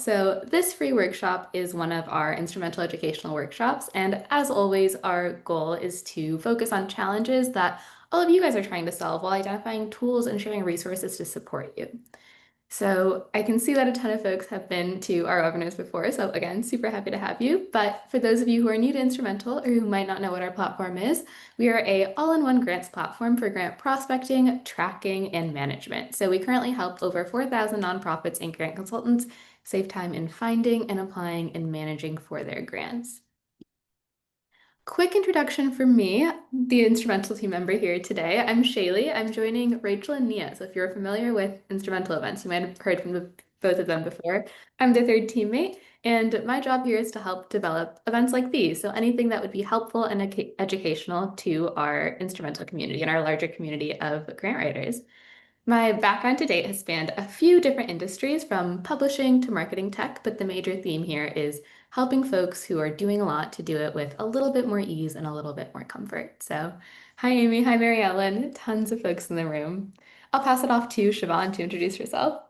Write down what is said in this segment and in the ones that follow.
So this free workshop is one of our instrumental educational workshops. And as always, our goal is to focus on challenges that all of you guys are trying to solve while identifying tools and sharing resources to support you. So I can see that a ton of folks have been to our webinars before. So again, super happy to have you. But for those of you who are new to Instrumentl or who might not know what our platform is, we are a all-in-one grants platform for grant prospecting, tracking, and management. So we currently help over 4,000 nonprofits and grant consultants save time in finding and applying and managing for their grants. Quick introduction for me, the Instrumentl team member here today. I'm Shaylee. I'm joining Rachel and Nia. So if you're familiar with Instrumentl events, you might have heard from both of them before. I'm their third teammate, and my job here is to help develop events like these. So anything that would be helpful and educational to our Instrumentl community and our larger community of grant writers. My background to date has spanned a few different industries from publishing to marketing tech, but the major theme here is helping folks who are doing a lot to do it with a little bit more ease and a little bit more comfort. So, hi Amy, hi Mary Ellen, tons of folks in the room. I'll pass it off to Shavonn to introduce herself.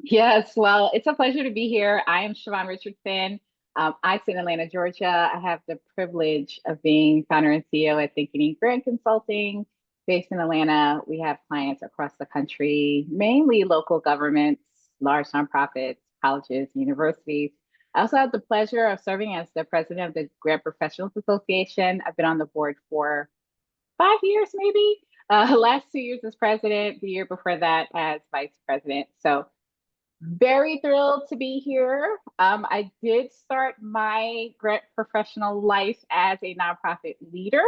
Yes, well, it's a pleasure to be here. I am Shavonn Richardson. I sit in Atlanta, Georgia. I have the privilege of being founder and CEO at Thinking Grant Consulting, based in Atlanta. We have clients across the country, mainly local governments, large nonprofits, colleges, universities. I also have the pleasure of serving as the president of the Grant Professionals Association. I've been on the board for 5 years, maybe. Last 2 years as president, the year before that as vice president. So very thrilled to be here. I did start my grant professional life as a nonprofit leader.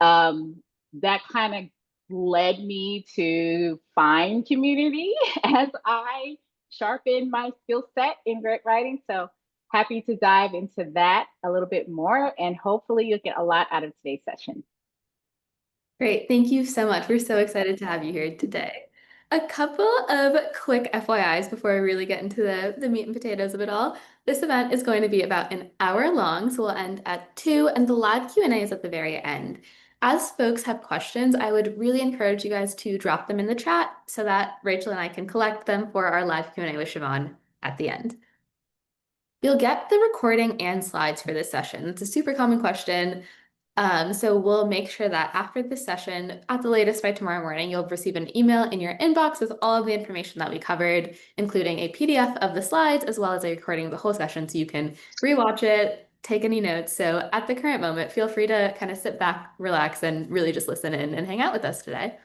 That kind of led me to find community as I sharpened my skill set in grant writing. So happy to dive into that a little bit more, and hopefully you'll get a lot out of today's session. Great. Thank you so much. We're so excited to have you here today. A couple of quick FYIs before we really get into the meat and potatoes of it all. This event is going to be about an hour long, so we'll end at 2, and the live Q&A is at the very end. As folks have questions, I would really encourage you guys to drop them in the chat so that Rachel and I can collect them for our live Q&A with Shavonn at the end. You'll get the recording and slides for this session. It's a super common question. So we'll make sure that after this session, at the latest by tomorrow morning, you'll receive an email in your inbox with all of the information that we covered, including a PDF of the slides, as well as a recording of the whole session so you can rewatch it, take any notes. So at the current moment, feel free to kind of sit back, relax, and really just listen in and hang out with us today.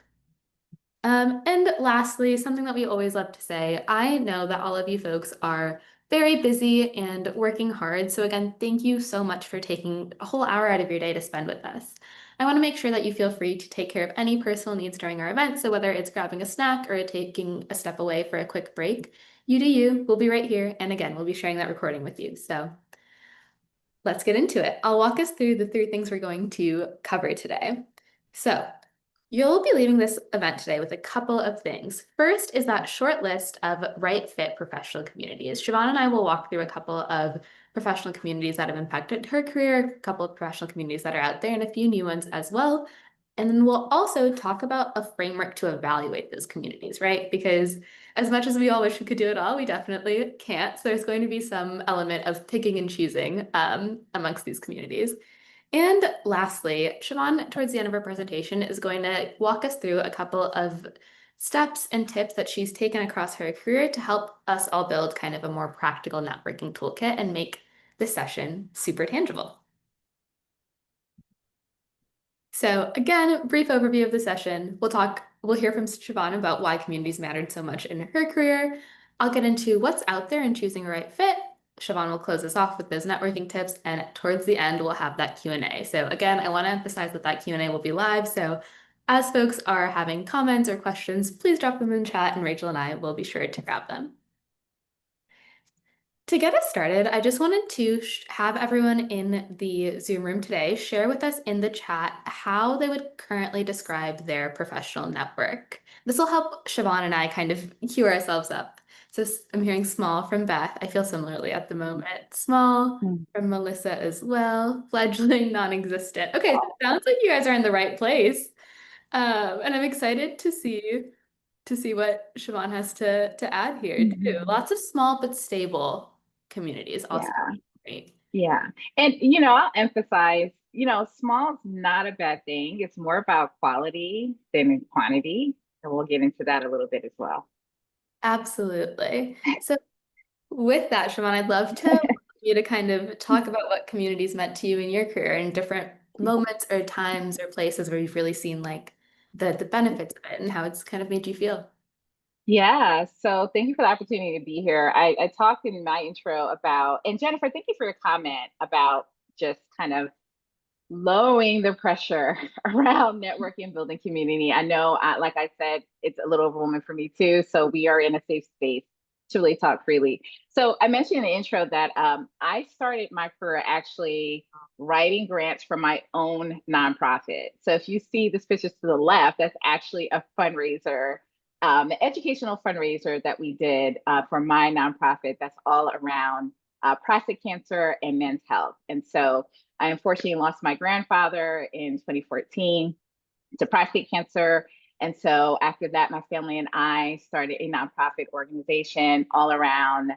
And lastly, something that we always love to say, I know that all of you folks are very busy and working hard. So again, thank you so much for taking a whole hour out of your day to spend with us. I want to make sure that you feel free to take care of any personal needs during our event. So whether it's grabbing a snack or taking a step away for a quick break, you do you. We'll be right here. And again, we'll be sharing that recording with you. So let's get into it. I'll walk us through the 3 things we're going to cover today. So you'll be leaving this event today with a couple of things. First is that short list of right fit professional communities. Shavonn and I will walk through a couple of professional communities that have impacted her career, a couple of professional communities that are out there, and a few new ones as well. And then we'll also talk about a framework to evaluate those communities, right? Because as much as we all wish we could do it all, we definitely can't. So there's going to be some element of picking and choosing amongst these communities. And lastly, Shavonn, towards the end of her presentation, is going to walk us through a couple of steps and tips that she's taken across her career to help us all build kind of a more practical networking toolkit and make the session super tangible. So again, brief overview of the session. We'll hear from Shavonn about why communities mattered so much in her career. I'll get into what's out there and choosing a right fit. Shavonn will close us off with those networking tips, and towards the end, we'll have that Q&A. So again, I want to emphasize that that Q&A will be live. So as folks are having comments or questions, please drop them in the chat, and Rachel and I will be sure to grab them. To get us started, I just wanted to have everyone in the Zoom room today share with us in the chat how they would currently describe their professional network. This will help Shavonn and I kind of cue ourselves up. So I'm hearing small from Beth. I feel similarly at the moment. Small from Melissa as well. Fledgling, non-existent. Okay, so it sounds like you guys are in the right place. And I'm excited to see to see what Siobhan has to add here too. Mhm. Lots of small but stable communities also Yeah. great. Yeah. And, I'll emphasize, small is not a bad thing. It's more about quality than quantity. And we'll get into that a little bit as well. Absolutely. So with that, Siobhan, I'd love to you to kind of talk about what communities meant to you in your career and different moments or times or places where you've really seen like the benefits of it and how it's kind of made you feel. Yeah, so thank you for the opportunity to be here. I talked in my intro about, and Jennifer, thank you for your comment about just kind of lowering the pressure around networking and building community. I know, like I said, it's a little overwhelming for me too. So we are in a safe space to really talk freely. So I mentioned in the intro that I started my career actually writing grants for my own nonprofit. So if you see this picture to the left, that's actually a fundraiser, an educational fundraiser that we did for my nonprofit. That's all around prostate cancer and men's health. And so I unfortunately lost my grandfather in 2014 to prostate cancer. And so after that, my family and I started a nonprofit organization all around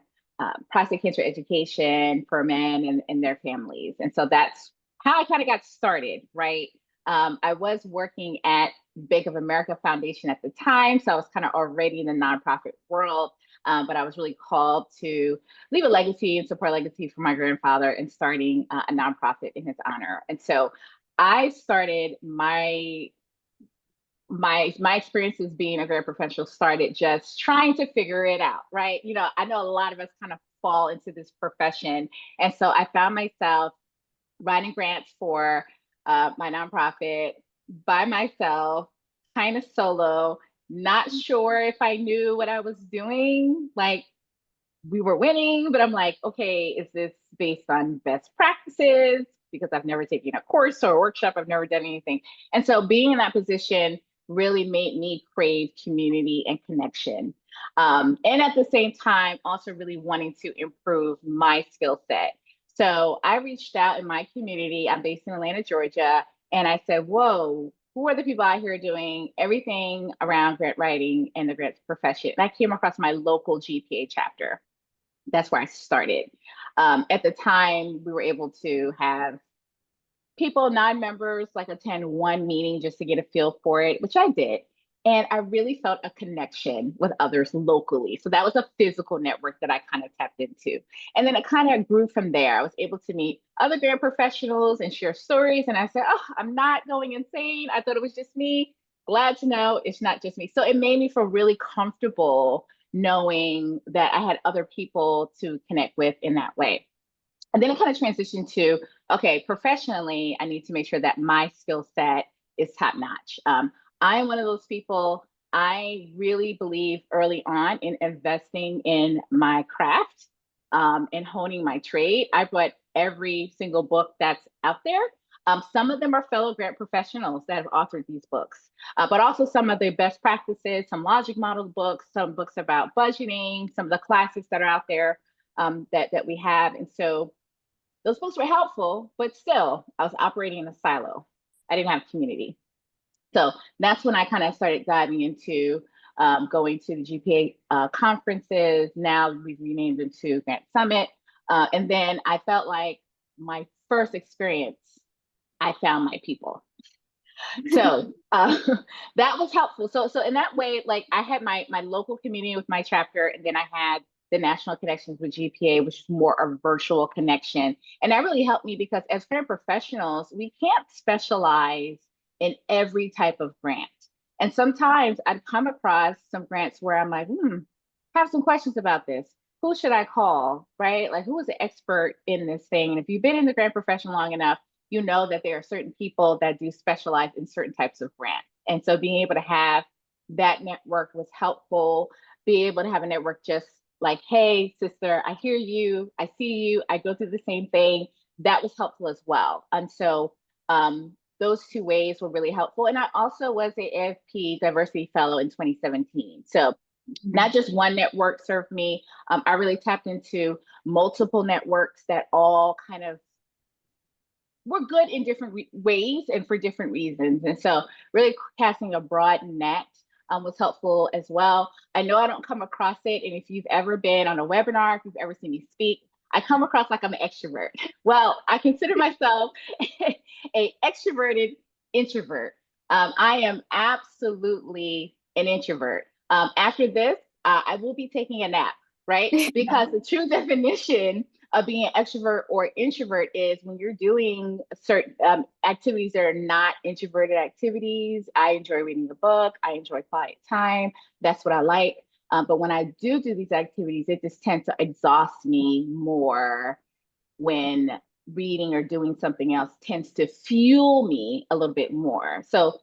prostate cancer education for men and their families. And so that's how I kind of got started, right? I was working at Bank of America Foundation at the time. So I was kind of already in the nonprofit world. But I was really called to leave a legacy and support a legacy for my grandfather and starting a nonprofit in his honor. And so I started my experiences being a grant professional started just trying to figure it out, right? I know a lot of us kind of fall into this profession. And so I found myself writing grants for my nonprofit by myself, kind of solo, not sure if I knew what I was doing. Like, we were winning, but I'm like, okay, is this based on best practices? Because I've never taken a course or a workshop, I've never done anything. And so being in that position really made me crave community and connection. And at the same time, also really wanting to improve my skill set. So I reached out in my community. I'm based in Atlanta, Georgia. And I said, whoa, who are the people out here doing everything around grant writing and the grants profession? And I came across my local GPA chapter. That's where I started. At the time, we were able to have people, non-members, like attend one meeting just to get a feel for it, which I did. And I really felt a connection with others locally. So that was a physical network that I kind of tapped into. And then it kind of grew from there. I was able to meet other grant professionals and share stories. And I said, oh, I'm not going insane. I thought it was just me. Glad to know it's not just me. So it made me feel really comfortable knowing that I had other people to connect with in that way. And then it kind of transitioned to, okay, professionally, I need to make sure that my skill set is top notch. I am one of those people, I really believe early on in investing in my craft and honing my trade. I've read every single book that's out there. Some of them are fellow grant professionals that have authored these books, but also some of the best practices, some logic model books, some books about budgeting, some of the classics that are out there that we have. And so those books were helpful, but still, I was operating in a silo. I didn't have community. So that's when I kind of started diving into going to the GPA conferences. Now we've renamed them to Grant Summit. And then I felt like my first experience, I found my people. So that was helpful. So in that way, like I had my local community with my chapter, and then I had the national connections with GPA, which is more a virtual connection. And that really helped me because as grant professionals, we can't specialize in every type of grant. And sometimes I'd come across some grants where I'm like, I have some questions about this. Who should I call? Right? Like, who is the expert in this thing? And if you've been in the grant profession long enough, you know that there are certain people that do specialize in certain types of grants. And so being able to have that network was helpful. Being able to have a network just like, hey, sister, I hear you, I see you, I go through the same thing. That was helpful as well. And so those two ways were really helpful. And I also was a AFP Diversity Fellow in 2017. So not just one network served me. I really tapped into multiple networks that all kind of we're good in different ways and for different reasons. And so really casting a broad net was helpful as well. I know I don't come across it, and if you've ever been on a webinar, if you've ever seen me speak, I come across like I'm an extrovert. Well, I consider myself a extroverted introvert. I am absolutely an introvert. After this, I will be taking a nap, right? Because the true definition of being an extrovert or introvert is when you're doing certain activities that are not introverted activities. I enjoy reading a book. I enjoy quiet time. That's what I like. But when I do these activities, it just tends to exhaust me more when reading or doing something else tends to fuel me a little bit more. So,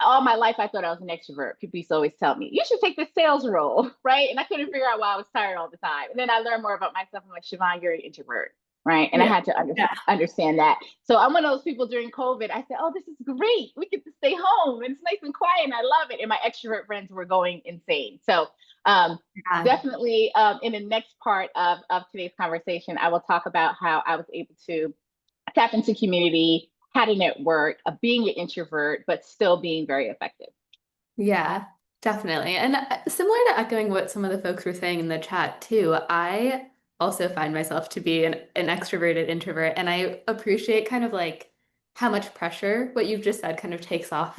all my life I thought I was an extrovert. People used to always tell me, you should take this sales role, right? And I couldn't figure out why I was tired all the time. And then I learned more about myself. I'm like, Shavonn, you're an introvert, right? And I Yeah. had to Yeah. understand that. So I'm one of those people during COVID. I said, oh, this is great. We get to stay home and it's nice and quiet and I love it. And my extrovert friends were going insane. So um, Yeah. definitely in the next part of today's conversation, I will talk about how I was able to tap into community, how to network, being an introvert, but still being very effective. Yeah, definitely. And similar to echoing what some of the folks were saying in the chat too, I also find myself to be an extroverted introvert, and I appreciate kind of like how much pressure what you've just said kind of takes off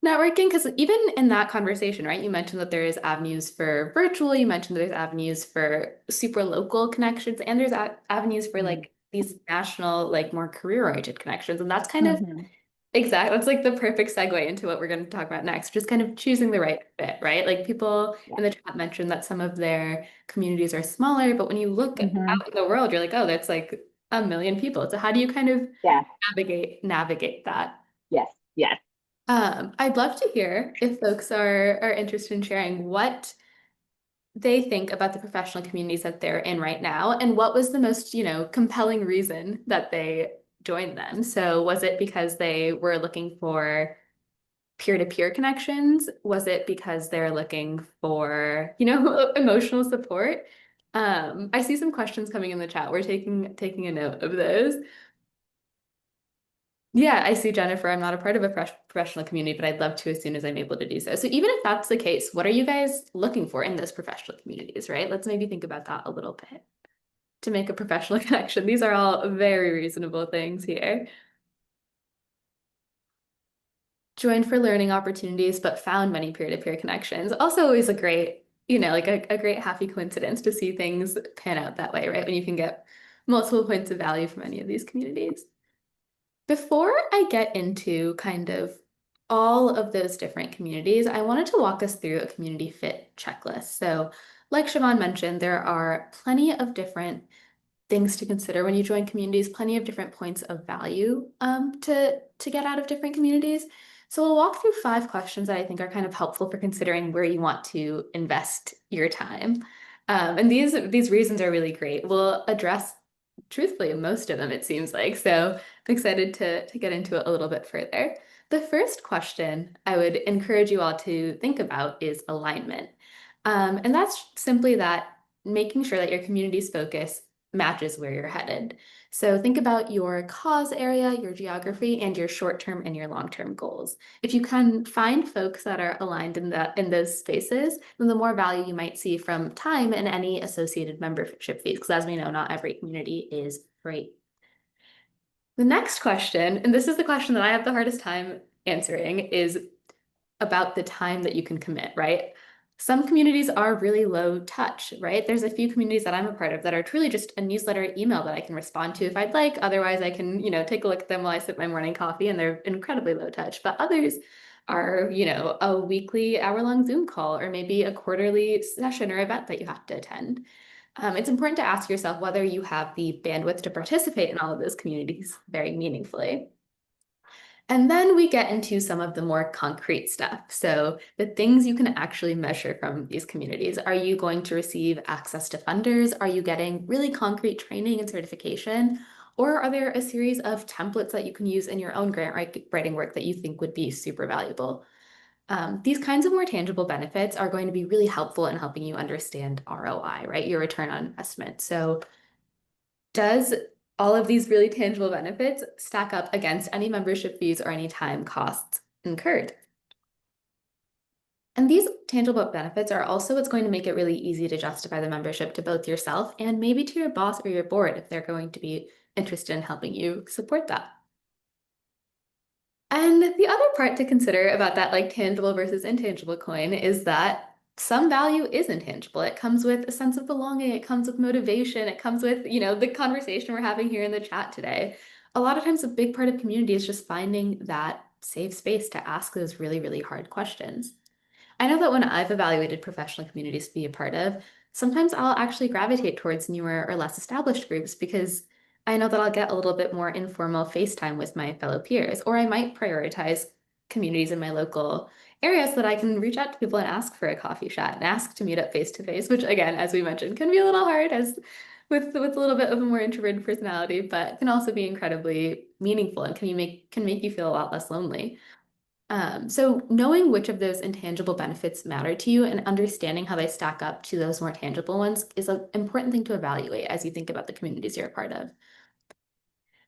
networking. Because even in that conversation, right, you mentioned that there is avenues for virtual, you mentioned there's avenues for super local connections, and there's avenues for Mm-hmm. like these national, like more career-oriented connections. And that's kind of Mm-hmm. exactly. That's like the perfect segue into what we're going to talk about next. Just kind of choosing the right fit, right? Like people Yeah. in the chat mentioned that some of their communities are smaller, but when you look Mm-hmm. out in the world, you're like, oh, that's like a million people. So how do you kind of Yeah. navigate that? Yes. Yes. I'd love to hear if folks are interested in sharing what they think about the professional communities that they're in right now, and what was the most, compelling reason that they joined them. So was it because they were looking for peer-to-peer connections? Was it because they're looking for, emotional support? I see some questions coming in the chat. We're taking a note of those. Yeah, I see Jennifer. I'm not a part of a professional community, but I'd love to as soon as I'm able to do so. So even if that's the case, what are you guys looking for in those professional communities, right? Let's maybe think about that a little bit to make a professional connection. These are all very reasonable things here. Joined for learning opportunities, but found many peer-to-peer connections. Also always a great, like a great happy coincidence to see things pan out that way, right? When you can get multiple points of value from any of these communities. Before I get into kind of all of those different communities, I wanted to walk us through a community fit checklist. So, like Shavonn mentioned, there are plenty of different things to consider when you join communities, plenty of different points of value to get out of different communities. So we'll walk through 5 questions that I think are kind of helpful for considering where you want to invest your time. And these reasons are really great. We'll address truthfully most of them, it seems like. So I'm excited to get into it a little bit further. The first question I would encourage you all to think about is alignment. And that's simply that making sure that your community's focus matches where you're headed. So think about your cause area, your geography, and your short-term and your long-term goals. If you can find folks that are aligned in those spaces, then the more value you might see from time and any associated membership fees. Because as we know, not every community is free. The next question, and this is the question that I have the hardest time answering, is about the time that you can commit, right? Some communities are really low touch, right? There's a few communities that I'm a part of that are truly just a newsletter email that I can respond to if I'd like. Otherwise, I can, take a look at them while I sip my morning coffee, and they're incredibly low touch. But others are, a weekly hour-long Zoom call or maybe a quarterly session or event that you have to attend. It's important to ask yourself whether you have the bandwidth to participate in all of those communities very meaningfully. And then we get into some of the more concrete stuff. So the things you can actually measure from these communities. Are you going to receive access to funders? Are you getting really concrete training and certification? Or are there a series of templates that you can use in your own grant writing work that you think would be super valuable? These kinds of more tangible benefits are going to be really helpful in helping you understand ROI, right? Your return on investment. So does all of these really tangible benefits stack up against any membership fees or any time costs incurred? And these tangible benefits are also what's going to make it really easy to justify the membership to both yourself and maybe to your boss or your board if they're going to be interested in helping you support that. And the other part to consider about that like tangible versus intangible coin is that some value is intangible. It comes with a sense of belonging, it comes with motivation, it comes with, the conversation we're having here in the chat today. A lot of times a big part of community is just finding that safe space to ask those really, really hard questions. I know that when I've evaluated professional communities to be a part of, sometimes I'll actually gravitate towards newer or less established groups because I know that I'll get a little bit more informal FaceTime with my fellow peers, or I might prioritize communities in my local area so that I can reach out to people and ask for a coffee chat and ask to meet up face to face, which again, as we mentioned, can be a little hard as with a little bit of a more introverted personality, but can also be incredibly meaningful and can make you feel a lot less lonely. So knowing which of those intangible benefits matter to you and understanding how they stack up to those more tangible ones is an important thing to evaluate as you think about the communities you're a part of.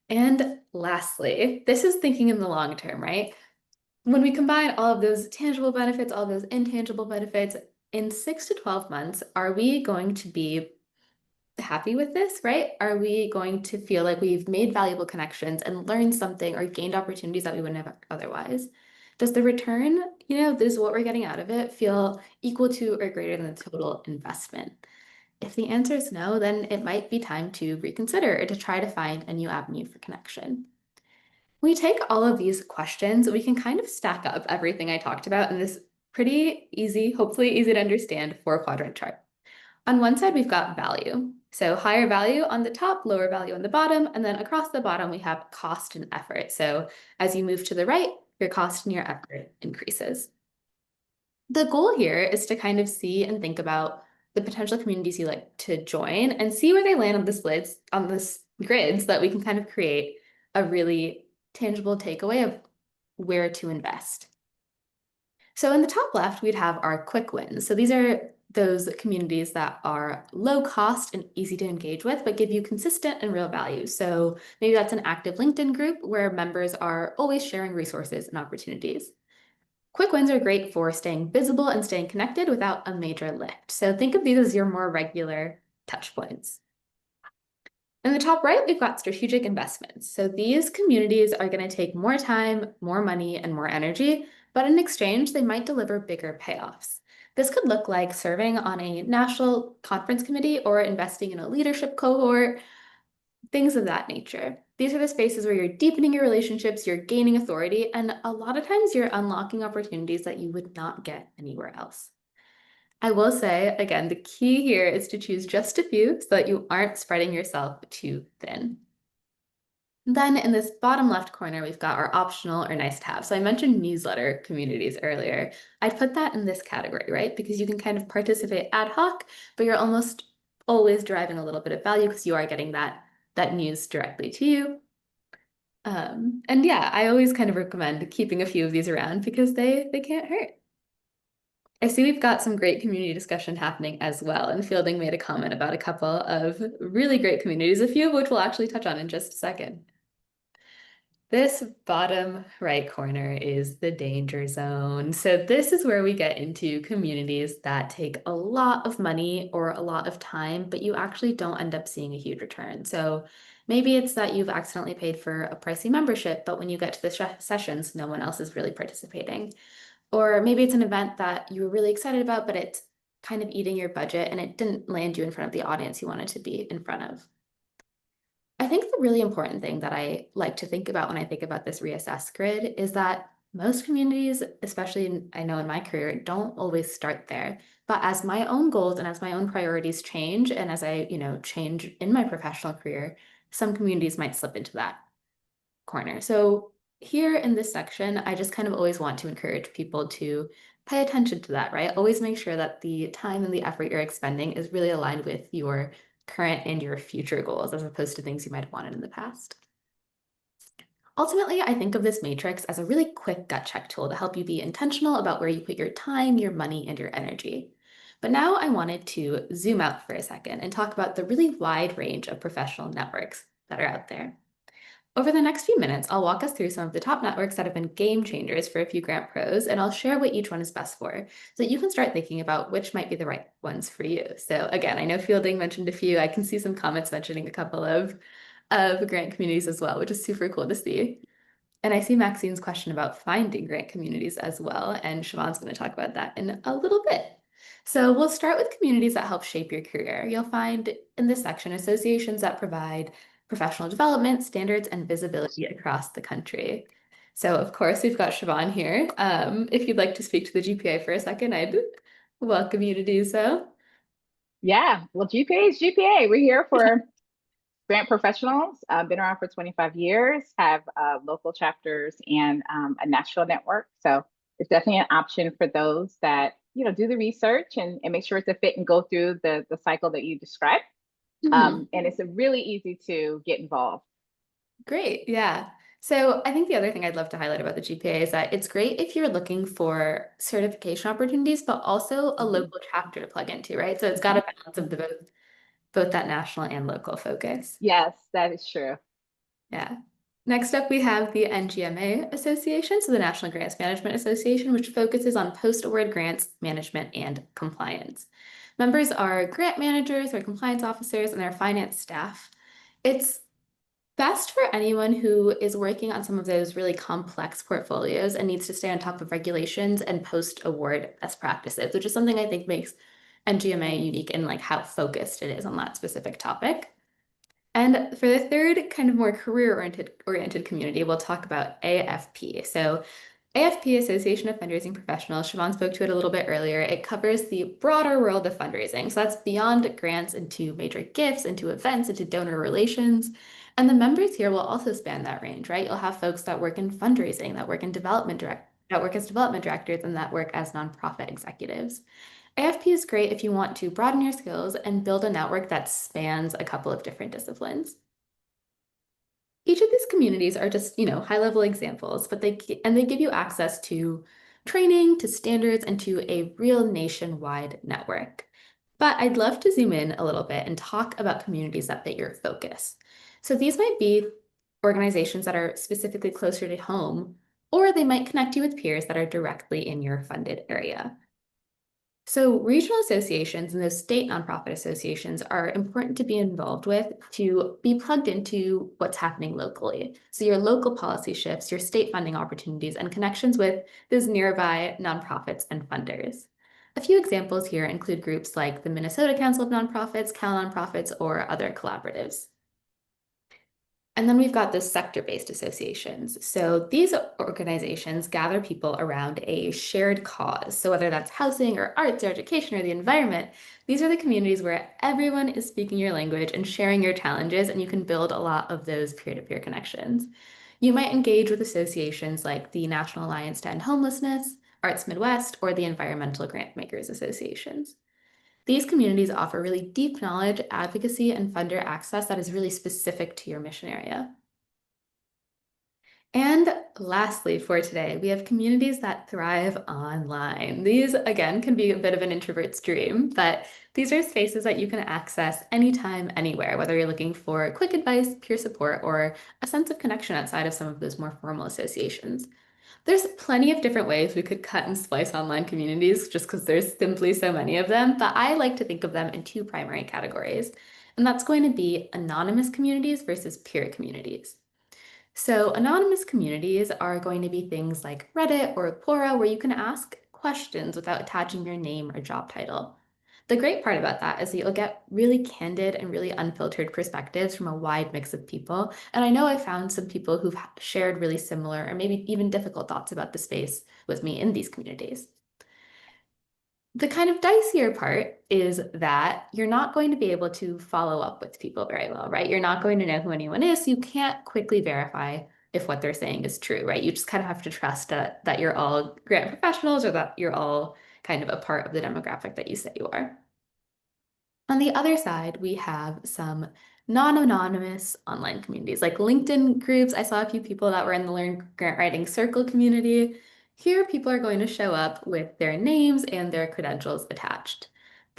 And lastly, this is thinking in the long term, right? When we combine all of those tangible benefits, all of those intangible benefits, in 6 to 12 months, are we going to be happy with this, right? Are we going to feel like we've made valuable connections and learned something or gained opportunities that we wouldn't have otherwise? Does the return, this is what we're getting out of it, feel equal to or greater than the total investment? If the answer is no, then it might be time to reconsider or to try to find a new avenue for connection. When we take all of these questions, we can kind of stack up everything I talked about in this pretty easy, hopefully easy to understand 4 quadrant chart. On one side, we've got value. So higher value on the top, lower value on the bottom, and then across the bottom, we have cost and effort. So as you move to the right, your cost and your effort increases. The goal here is to kind of see and think about the potential communities you like to join and see where they land on this grid so that we can kind of create a really tangible takeaway of where to invest. So in the top left, we'd have our quick wins. So these are those communities that are low cost and easy to engage with, but give you consistent and real value. So maybe that's an active LinkedIn group where members are always sharing resources and opportunities. Quick wins are great for staying visible and staying connected without a major lift. So think of these as your more regular touch points. In the top right, we've got strategic investments. So these communities are going to take more time, more money, and more energy, but in exchange, they might deliver bigger payoffs. This could look like serving on a national conference committee or investing in a leadership cohort, things of that nature. These are the spaces where you're deepening your relationships, you're gaining authority, and a lot of times you're unlocking opportunities that you would not get anywhere else. I will say, again, the key here is to choose just a few so that you aren't spreading yourself too thin. Then in this bottom left corner, we've got our optional or nice to have. So I mentioned newsletter communities earlier. I'd put that in this category, right? Because you can kind of participate ad hoc, but you're almost always deriving a little bit of value because you are getting that news directly to you. And yeah, I always kind of recommend keeping a few of these around because they can't hurt. I see we've got some great community discussion happening as well, and Fielding made a comment about a couple of really great communities, a few of which we'll actually touch on in just a second. This bottom right corner is the danger zone. So this is where we get into communities that take a lot of money or a lot of time, but you actually don't end up seeing a huge return. So maybe it's that you've accidentally paid for a pricey membership, but when you get to the sessions, no one else is really participating. Or maybe it's an event that you were really excited about, but it's kind of eating your budget and it didn't land you in front of the audience you wanted to be in front of. I think the really important thing that I like to think about when I think about this reassess grid is that most communities, especially I know in my career, don't always start there. But as my own goals and as my own priorities change, and as I, change in my professional career, some communities might slip into that corner. So here in this section, I just kind of always want to encourage people to pay attention to that, right? Always make sure that the time and the effort you're expending is really aligned with your current and your future goals as opposed to things you might have wanted in the past. Ultimately, I think of this matrix as a really quick gut check tool to help you be intentional about where you put your time, your money, and your energy. But now I wanted to zoom out for a second and talk about the really wide range of professional networks that are out there. Over the next few minutes, I'll walk us through some of the top networks that have been game changers for a few grant pros, and I'll share what each one is best for so that you can start thinking about which might be the right ones for you. So again, I know Fielding mentioned a few. I can see some comments mentioning a couple of grant communities as well, which is super cool to see. And I see Maxine's question about finding grant communities as well, and Siobhan's going to talk about that in a little bit. So we'll start with communities that help shape your career. You'll find in this section associations that provide professional development, standards, and visibility across the country. So of course, we've got Siobhan here. If you'd like to speak to the GPA for a second, I'd welcome you to do so. Yeah, well, GPA is GPA. We're here for grant professionals. Been around for 25 years, have local chapters and a national network. So it's definitely an option for those that, do the research and make sure it's a fit and go through the cycle that you described. Mhm. And it's a really easy to get involved. Great. Yeah. So I think the other thing I'd love to highlight about the GPA is that it's great if you're looking for certification opportunities, but also a Mhm. local chapter to plug into, right? So it's got a balance of the both that national and local focus. Yes, that is true. Yeah. Next up, we have the NGMA Association, so the National Grants Management Association, which focuses on post-award grants management and compliance. Members are grant managers or compliance officers and their finance staff. It's best for anyone who is working on some of those really complex portfolios and needs to stay on top of regulations and post-award best practices, which is something I think makes NGMA unique in like how focused it is on that specific topic. And for the third kind of more career oriented community, we'll talk about AFP. So AFP, Association of Fundraising Professionals, Siobhan spoke to it a little bit earlier. It covers the broader world of fundraising. So that's beyond grants into major gifts, into events, into donor relations. And the members here will also span that range, right? You'll have folks that work in fundraising, that work as development directors, and that work as nonprofit executives. AFP is great if you want to broaden your skills and build a network that spans a couple of different disciplines. Each of these communities are just, high-level examples, but they give you access to training, to standards, and to a real nationwide network. But I'd love to zoom in a little bit and talk about communities that fit your focus. So these might be organizations that are specifically closer to home, or they might connect you with peers that are directly in your funded area. So regional associations and those state nonprofit associations are important to be involved with to be plugged into what's happening locally. So your local policy shifts, your state funding opportunities, and connections with those nearby nonprofits and funders. A few examples here include groups like the Minnesota Council of Nonprofits, Cal Nonprofits, or other collaboratives. And then we've got the sector-based associations. So these organizations gather people around a shared cause. So whether that's housing or arts or education or the environment, these are the communities where everyone is speaking your language and sharing your challenges, and you can build a lot of those peer-to-peer connections. You might engage with associations like the National Alliance to End Homelessness, Arts Midwest, or the Environmental Grantmakers Associations. These communities offer really deep knowledge, advocacy, and funder access that is really specific to your mission area. And lastly, for today, we have communities that thrive online. These, again, can be a bit of an introvert's dream, but these are spaces that you can access anytime, anywhere, whether you're looking for quick advice, peer support, or a sense of connection outside of some of those more formal associations. There's plenty of different ways we could cut and splice online communities just because there's simply so many of them, but I like to think of them in two primary categories. And that's going to be anonymous communities versus peer communities. So anonymous communities are going to be things like Reddit or Quora, where you can ask questions without attaching your name or job title. The great part about that is that you'll get really candid and really unfiltered perspectives from a wide mix of people. And I know I found some people who've shared really similar or maybe even difficult thoughts about the space with me in these communities. The kind of dicier part is that you're not going to be able to follow up with people very well, right? You're not going to know who anyone is. You can't quickly verify if what they're saying is true, right? You just kind of have to trust that you're all grant professionals or that you're all kind of a part of the demographic that you say you are. On the other side, we have some non-anonymous online communities like LinkedIn groups. I saw a few people that were in the Learn Grant Writing Circle community. Here, people are going to show up with their names and their credentials attached.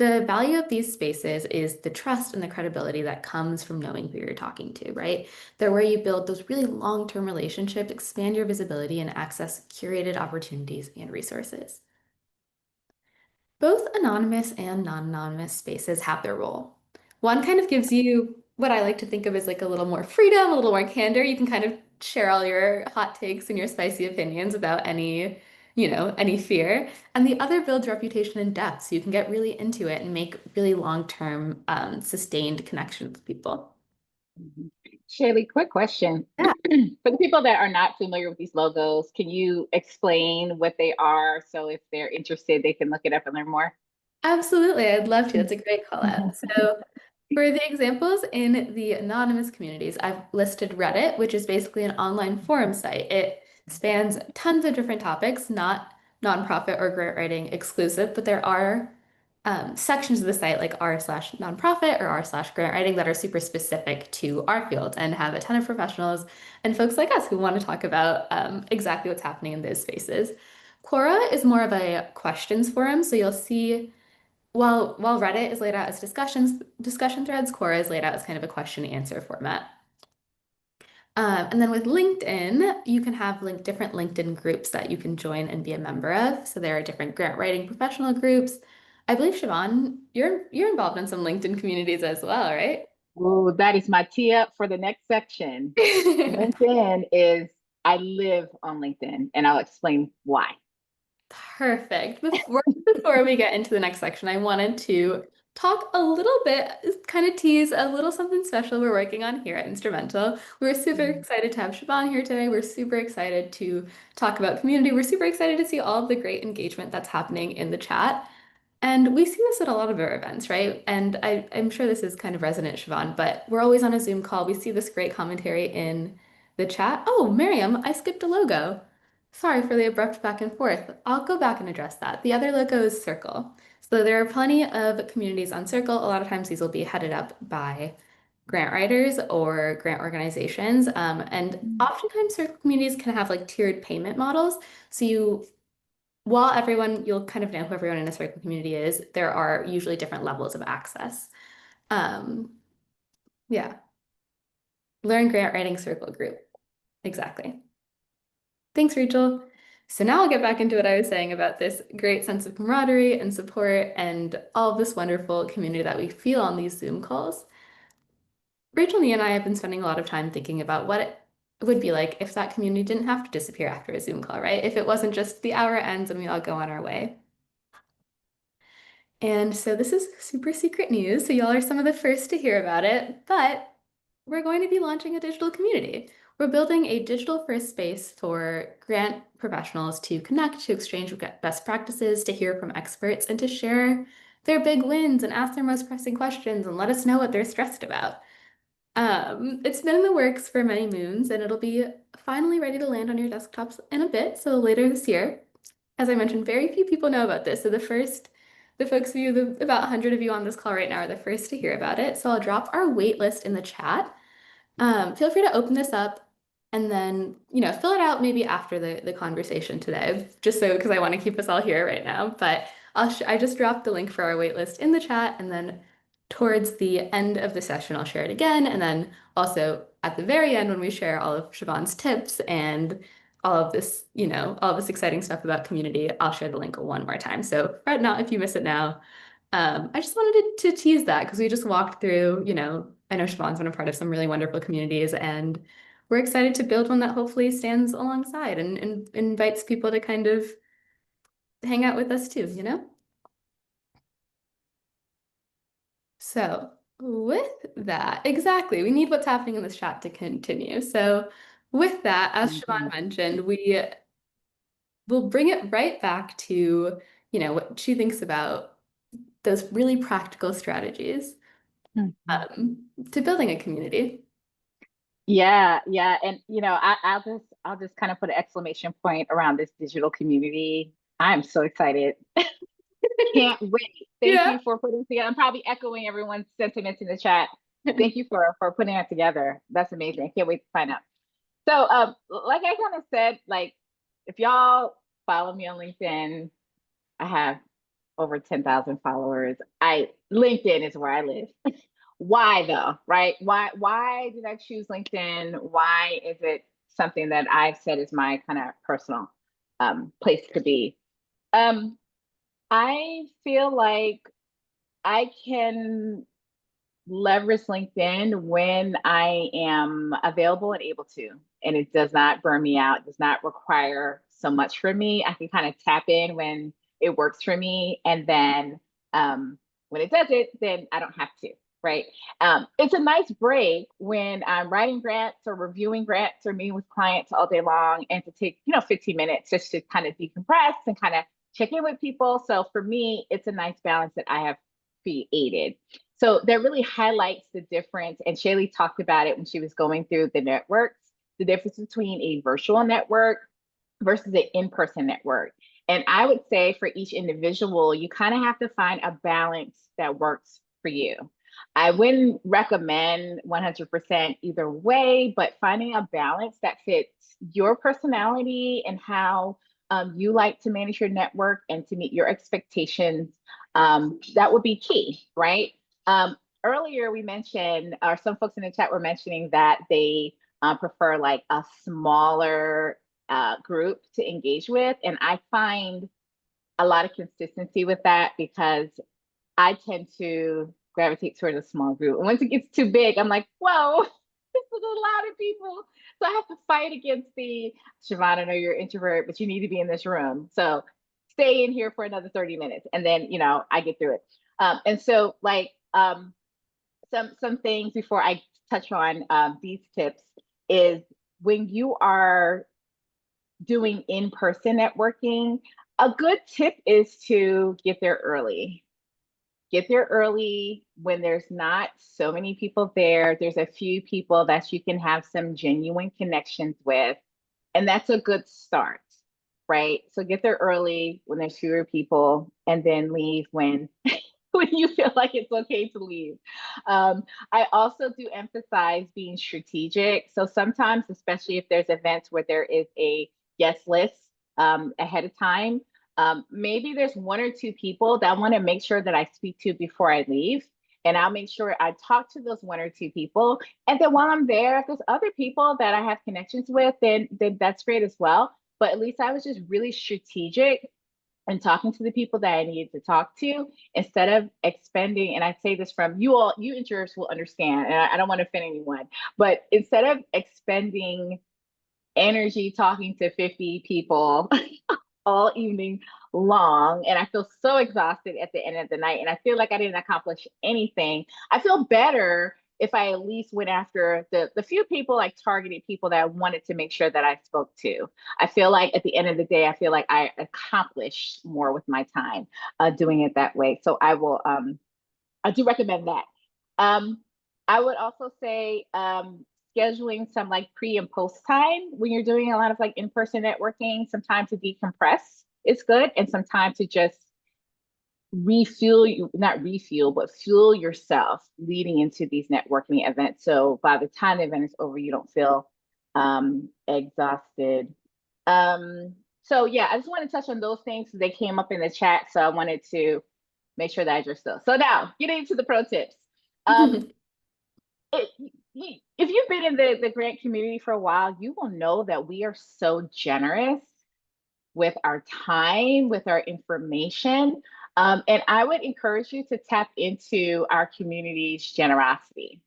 The value of these spaces is the trust and the credibility that comes from knowing who you're talking to, right? They're where you build those really long-term relationships, expand your visibility, and access curated opportunities and resources. Both anonymous and non-anonymous spaces have their role. One kind of gives you what I like to think of as like a little more freedom, a little more candor. You can kind of share all your hot takes and your spicy opinions without any fear. And the other builds reputation and depth, so you can get really into it and make really long-term, sustained connections with people. Mhm. Shaylee, quick question. Yeah. For the people that are not familiar with these logos, can you explain what they are so if they're interested, they can look it up and learn more? Absolutely. I'd love to. That's a great call out. So for the examples in the anonymous communities, I've listed Reddit, which is basically an online forum site. It spans tons of different topics, not nonprofit or grant writing exclusive, but there are sections of the site like r/nonprofit or r/grant writing that are super specific to our field and have a ton of professionals and folks like us who want to talk about exactly what's happening in those spaces. Quora is more of a questions forum, so you'll see while Reddit is laid out as discussion threads, Quora is laid out as kind of a question and answer format. And then with LinkedIn, you can have different LinkedIn groups that you can join and be a member of. So there are different grant writing professional groups. I believe Shavonn, you're involved in some LinkedIn communities as well, right? Oh, that is my tee up for the next section. LinkedIn is, I live on LinkedIn, and I'll explain why. Perfect. Before we get into the next section, I wanted to talk a little bit, kind of tease a little something special we're working on here at Instrumentl. We're super Mhm. excited to have Shavonn here today. We're super excited to talk about community. We're super excited to see all of the great engagement that's happening in the chat. And we see this at a lot of our events, right? And I'm sure this is kind of resonant, Siobhan, but we're always on a Zoom call. We see this great commentary in the chat. Oh, Miriam, I skipped a logo. Sorry for the abrupt back and forth. I'll go back and address that. The other logo is Circle. So there are plenty of communities on Circle. A lot of times these will be headed up by grant writers or grant organizations. And oftentimes Circle communities can have like tiered payment models. So while you'll kind of know who everyone in a circle community is, there are usually different levels of access. Um, yeah, learn grant writing circle group. Exactly. Thanks, Rachel. So now I'll get back into what I was saying about this great sense of camaraderie and support and all of this wonderful community that we feel on these Zoom calls. Rachel, Lee, and I have been spending a lot of time thinking about what it would be like if that community didn't have to disappear after a Zoom call, right? If it wasn't just the hour ends and we all go on our way. And so this is super secret news, so y'all are some of the first to hear about it, but we're going to be launching a digital community. We're building a digital first space for grant professionals to connect, to exchange best practices, to hear from experts, and to share their big wins and ask their most pressing questions and let us know what they're stressed about. It's been in the works for many moons, and it'll be finally ready to land on your desktops in a bit, so later this year. As I mentioned, very few people know about this. So the folks of you, about 100 of you on this call right now are the first to hear about it. So I'll drop our wait list in the chat. Feel free to open this up and then, fill it out maybe after the conversation today, just so because I want to keep us all here right now. But I just dropped the link for our wait list in the chat, and then towards the end of the session, I'll share it again. And then also at the very end, when we share all of Siobhan's tips and all of this exciting stuff about community, I'll share the link one more time. So right now, if you miss it now, I just wanted to tease that because we just walked through, I know Siobhan's been a part of some really wonderful communities, and we're excited to build one that hopefully stands alongside and invites people to kind of hang out with us too. So with that, exactly, we need what's happening in this chat to continue. So with that, as Siobhan Mhm. mentioned, we will bring it right back to, what she thinks about those really practical strategies Mhm. to building a community. Yeah, yeah, and I'll just kind of put an exclamation point around this digital community. I'm so excited. Can't wait. Thank Yeah. you for putting together. I'm probably echoing everyone's sentiments in the chat. Thank you for putting that together. That's amazing. I can't wait to find out. So, like I kind of said, like if y'all follow me on LinkedIn, I have over 10,000 followers. LinkedIn is where I live. Why though, right? Why did I choose LinkedIn? Why is it something that I've said is my kind of personal place to be? Um, I feel like I can leverage LinkedIn when I am available and able to, and it does not burn me out, does not require so much from me. I can kind of tap in when it works for me, and then when it doesn't, then I don't have to. Right. It's a nice break when I'm writing grants or reviewing grants or meeting with clients all day long, and to take, 15 minutes just to kind of decompress and kind of check in with people. So for me, it's a nice balance that I have created. So that really highlights the difference. And Shaylee talked about it when she was going through the networks, the difference between a virtual network versus an in-person network. And I would say for each individual, you kind of have to find a balance that works for you. I wouldn't recommend 100% either way, but finding a balance that fits your personality and how you like to manage your network and to meet your expectations, that would be key, right? Earlier, we mentioned, or some folks in the chat were mentioning that they prefer like a smaller group to engage with. And I find a lot of consistency with that because I tend to gravitate towards a small group. And once it gets too big, I'm like, whoa, this is a lot of people. So I have to fight against the Shavonn, I know you're an introvert, but you need to be in this room. So stay in here for another 30 minutes. And then, I get through it. And so like some things before I touch on these tips is when you are doing in-person networking, a good tip is to get there early. Get there early when there's not so many people there. There's a few people that you can have some genuine connections with, and that's a good start, right? So get there early when there's fewer people, and then leave when when you feel like it's okay to leave. I also do emphasize being strategic. So sometimes, especially if there's events where there is a guest list ahead of time, maybe there's one or two people that I want to make sure that I speak to before I leave. And I'll make sure I talk to those one or two people. And then while I'm there, if there's other people that I have connections with, then that's great as well. But at least I was just really strategic and talking to the people that I needed to talk to instead of expending, and I say this from you all, you insurers will understand, and I don't want to offend anyone, but instead of expending energy talking to 50 people all evening long, and I feel so exhausted at the end of the night, and I feel like I didn't accomplish anything, I feel better if I at least went after the few people, like targeted people that I wanted to make sure that I spoke to. I feel like at the end of the day, I feel like I accomplished more with my time doing it that way. So I do recommend that. Um, I would also say scheduling some like pre and post time when you're doing a lot of like in-person networking, sometimes to decompress is good, and sometimes to just refuel you, not refuel, but fuel yourself leading into these networking events. So by the time the event is over, you don't feel exhausted. So yeah, I just want to touch on those things because they came up in the chat. So I wanted to make sure that I address those. So now getting into the pro tips. Um, it, if you've been in the grant community for a while, you will know that we are so generous with our time, with our information. And I would encourage you to tap into our community's generosity.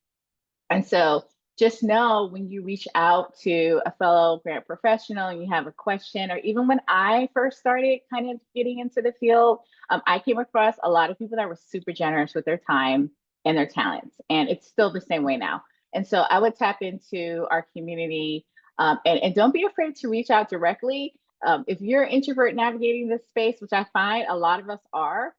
And so just know when you reach out to a fellow grant professional and you have a question, or even when I first started kind of getting into the field, I came across a lot of people that were super generous with their time and their talents. And it's still the same way now. And so I would tap into our community, and don't be afraid to reach out directly. If you're an introvert navigating this space, which I find a lot of us are,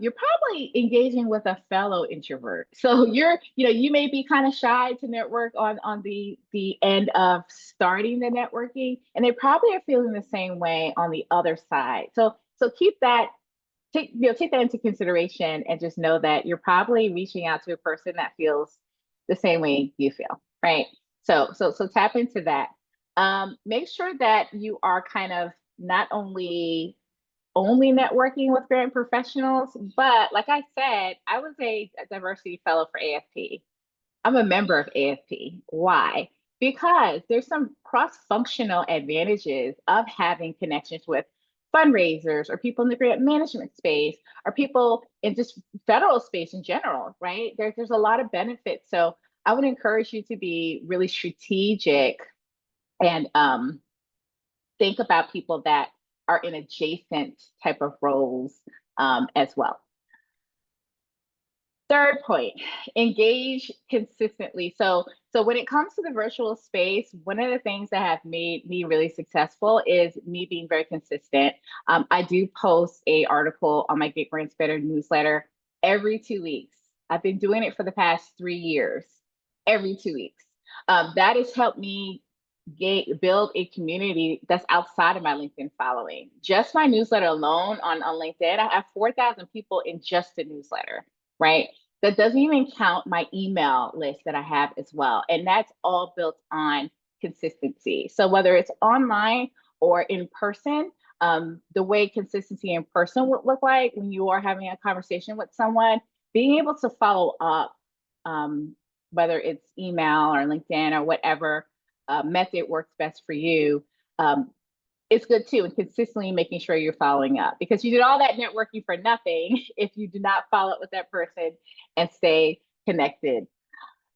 you're probably engaging with a fellow introvert. So you may be kind of shy to network on the end of starting the networking, and they probably are feeling the same way on the other side. So take that into consideration, and just know that you're probably reaching out to a person that feels the same way you feel, right? So tap into that. Make sure that you are kind of not only only networking with grant professionals, but like I said, I was a diversity fellow for AFP. I'm a member of AFP. Why? Because there's some cross-functional advantages of having connections with fundraisers or people in the grant management space or people in just federal space in general, right? There's a lot of benefits. So I would encourage you to be really strategic and think about people that are in adjacent type of roles as well. Third point, engage consistently. So when it comes to the virtual space, one of the things that have made me really successful is me being very consistent. I do post a article on my Get Grants Better newsletter every 2 weeks. I've been doing it for the past 3 years, every 2 weeks. That has helped me build a community that's outside of my LinkedIn following. Just my newsletter alone on LinkedIn, I have 4,000 people in just the newsletter, right? That doesn't even count my email list that I have as well. And that's all built on consistency. So whether it's online or in person, the way consistency in person would look like when you are having a conversation with someone, being able to follow up, um, whether it's email or LinkedIn or whatever method works best for you, um, it's good too. And consistently making sure you're following up because you did all that networking for nothing if you do not follow up with that person and stay connected.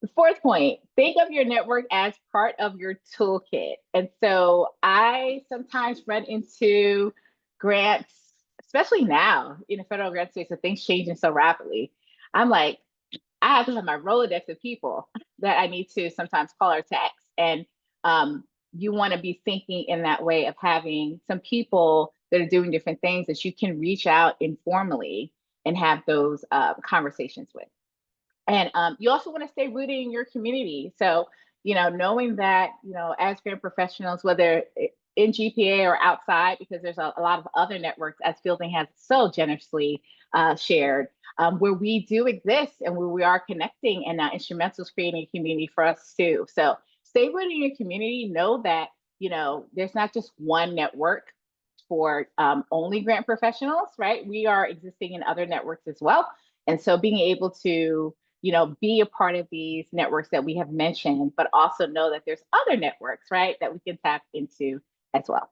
The fourth point, think of your network as part of your toolkit. And so I sometimes run into grants, especially now in the federal grant space with things changing so rapidly. I'm like, I have to have my Rolodex of people that I need to sometimes call or text. And you want to be thinking in that way of having some people that are doing different things that you can reach out informally and have those conversations with. And you also want to stay rooted in your community. So, knowing that, as grant professionals, whether in GPA or outside, because there's a lot of other networks, as Fielding has so generously shared, where we do exist and where we are connecting, and Instrumentl is creating a community for us too. So stay rooted in your community. Know that, there's not just one network for only grant professionals, right? We are existing in other networks as well. And so being able to, be a part of these networks that we have mentioned, but also know that there's other networks, right, that we can tap into as well.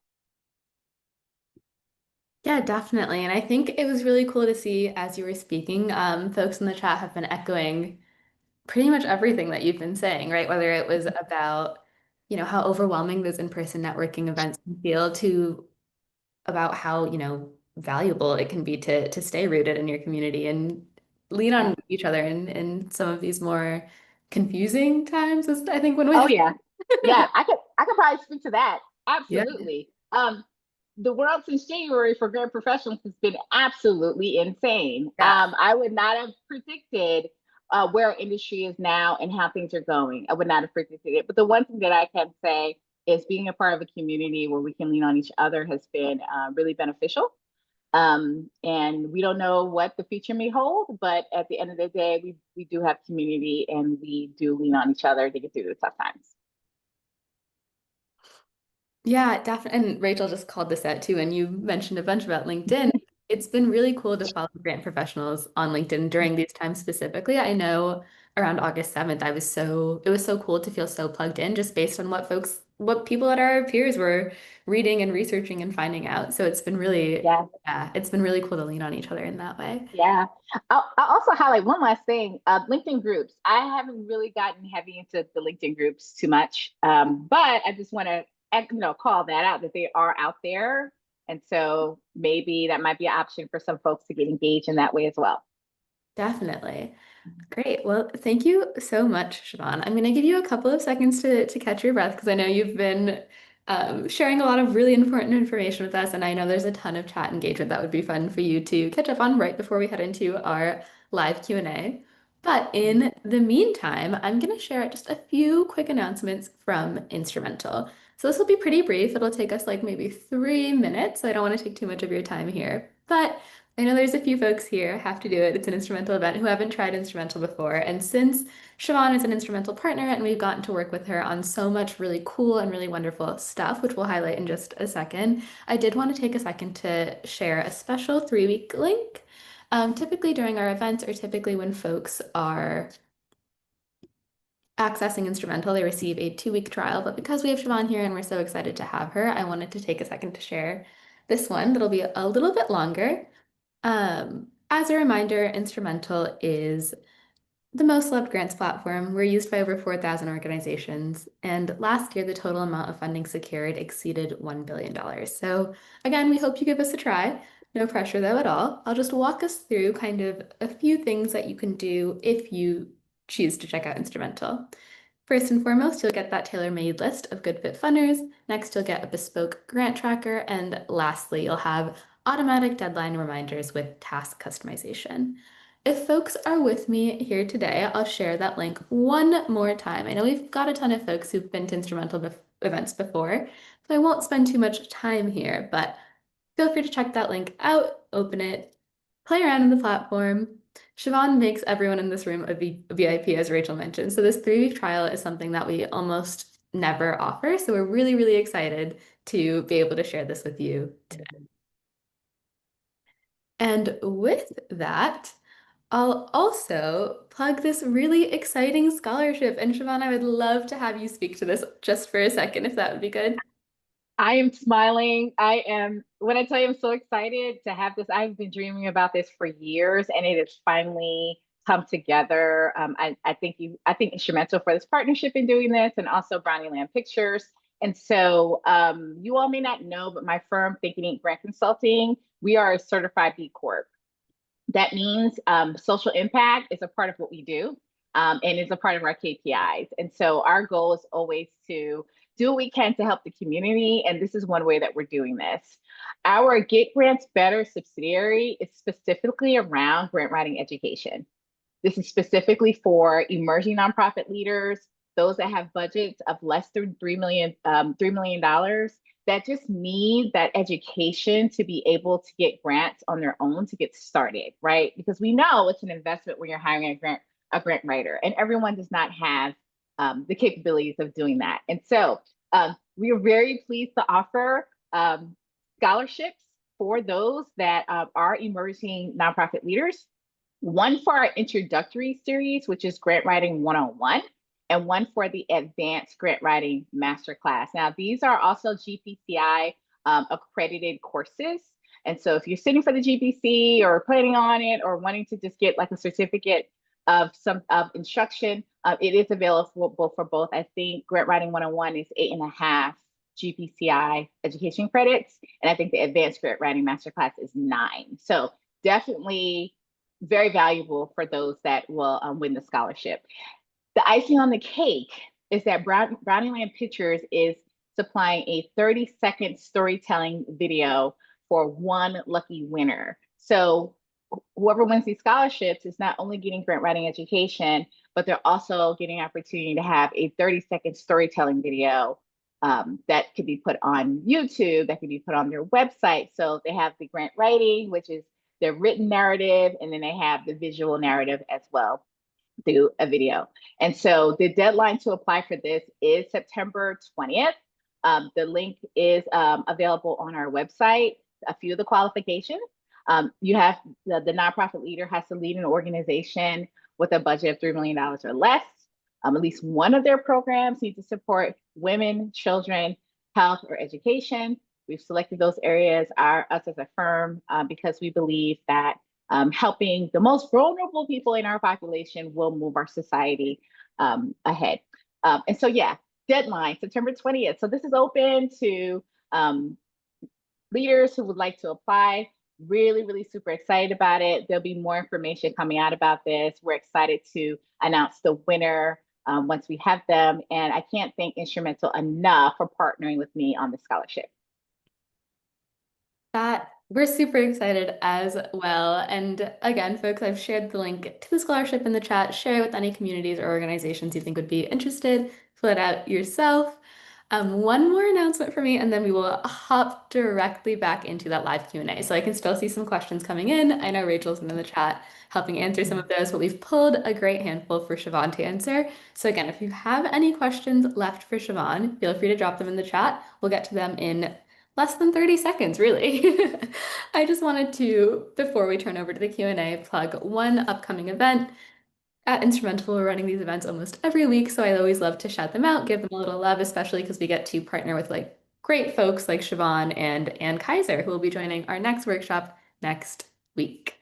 Yeah, definitely. And I think it was really cool to see as you were speaking, folks in the chat have been echoing pretty much everything that you've been saying, right? Whether it was about, how overwhelming those in-person networking events can feel to about how, valuable it can be to stay rooted in your community and lean Yeah. on each other in some of these more confusing times, is I think one way Oh of yeah. Yeah, I could probably speak to that. yeah. Absolutely. The world since January for grant professionals has been absolutely insane. Yeah, I would not have predicted where our industry is now and how things are going. I would not have predicted it. But the one thing that I can say is being a part of a community where we can lean on each other has been really beneficial. And we don't know what the future may hold, but at the end of the day, we do have community and we do lean on each other to get through the tough times. yeah, definitely. And Rachel just called this out too, and you mentioned a bunch about LinkedIn. It's been really cool to follow grant professionals on LinkedIn during these times specifically. I know around August 7th, it was so cool to feel so plugged in just based on what people at our peers were reading and researching and finding out. So Yeah. it's been really cool to lean on each other in that way. Yeah. I'll also highlight one last thing. LinkedIn groups. I haven't really gotten heavy into the LinkedIn groups too much, but I just want to, call that out that they are out there, and so maybe that might be an option for some folks to get engaged in that way as well. Definitely. Great. Well, thank you so much, Shavonn. I'm going to give you a couple of seconds to catch your breath because I know you've been sharing a lot of really important information with us, and I know there's a ton of chat engagement that would be fun for you to catch up on right before we head into our live Q&A. But in the meantime, I'm going to share just a few quick announcements from Instrumentl. So this will be pretty brief. It'll take us like maybe 3 minutes. I don't want to take too much of your time here. But I know there's a few folks here, have to do it. It's an instrumental event who haven't tried Instrumentl before. And since Shavonn is an Instrumentl partner and we've gotten to work with her on so much really cool and really wonderful stuff, which we'll highlight in just a second, I did want to take a second to share a special 3-week link. Typically during our events or typically when folks are accessing Instrumentl, they receive a 2-week trial. But because we have Shavonn here and we're so excited to have her, I wanted to take a second to share this one that'll be a little bit longer. As a reminder, Instrumentl is the most loved grants platform. We're used by over 4,000 organizations, and last year the total amount of funding secured exceeded $1 billion. So again, we hope you give us a try. No pressure though at all. I'll just walk us through kind of a few things that you can do if you choose to check out Instrumentl. First and foremost, you'll get that tailor-made list of good fit funders. Next, you'll get a bespoke grant tracker. And lastly, you'll have automatic deadline reminders with task customization. If folks are with me here today, I'll share that link one more time. I know we've got a ton of folks who've been to events before, so I won't spend too much time here, but feel free to check that link out, open it, play around in the platform. Shavonn makes everyone in this room a VIP, as Rachel mentioned. So this 3-week trial is something that we almost never offer. So we're really, really excited to be able to share this with you today. And with that, I'll also plug this really exciting scholarship. And Shavonn, I would love to have you speak to this just for a second, if that would be good. I am smiling. When I tell you I'm so excited to have this, I've been dreaming about this for years and it has finally come together. I think Instrumentl for this partnership in doing this and also Brownie Land Pictures. And so you all may not know, but my firm, Think and Eat Grant Consulting, we are a certified B Corp. That means social impact is a part of what we do and is a part of our KPIs. And so our goal is always to do what we can to help the community. And this is one way that we're doing this. Our Get Grants Better subsidiary is specifically around grant writing education. This is specifically for emerging nonprofit leaders, those that have budgets of less than $3 million that just need that education to be able to get grants on their own to get started, right? Because we know it's an investment when you're hiring a grant writer, and everyone does not have the capabilities of doing that. And so we are very pleased to offer scholarships for those that are emerging nonprofit leaders. One for our introductory series, which is Grant Writing 101, and one for the Advanced Grant Writing Masterclass. Now, these are also GPCI accredited courses. And so if you're sitting for the GPC or planning on it or wanting to just get like a certificate of some instruction, it is available for both. I think Grant Writing 101 is 8.5 GPCI education credits. And I think the Advanced Grant Writing Masterclass is 9. So definitely very valuable for those that will win the scholarship. The icing on the cake is that Brownie Land Pictures is supplying a 30-second storytelling video for one lucky winner. So whoever wins these scholarships is not only getting grant writing education, but they're also getting an opportunity to have a 30-second storytelling video that could be put on YouTube, that could be put on their website. So they have the grant writing, which is their written narrative, and then they have the visual narrative as well through a video. And so the deadline to apply for this is September 20th. The link is available on our website. A few of the qualifications. You have the nonprofit leader has to lead an organization with a budget of $3 million or less. At least one of their programs needs to support women, children, health, or education. We've selected those areas, us as a firm, because we believe that helping the most vulnerable people in our population will move our society ahead. And so, yeah, deadline, September 20th. So this is open to leaders who would like to apply. Really, really super excited about it. There'll be more information coming out about this. We're excited to announce the winner once we have them. And I can't thank Instrumentl enough for partnering with me on the scholarship. That we're super excited as well. And again, folks, I've shared the link to the scholarship in the chat. Share it with any communities or organizations you think would be interested. Fill it out yourself. One more announcement for me, and then we will hop directly back into that live Q&A. So I can still see some questions coming in. I know Rachel's been in the chat helping answer some of those, but we've pulled a great handful for Shavonn to answer. So again, if you have any questions left for Shavonn, feel free to drop them in the chat. We'll get to them in less than 30 seconds, really. I just wanted to, before we turn over to the Q&A, plug one upcoming event. At Instrumentl, we're running these events almost every week, so I always love to shout them out, give them a little love, especially because we get to partner with like great folks like Shavonn and Ann Kaiser, who will be joining our next workshop next week.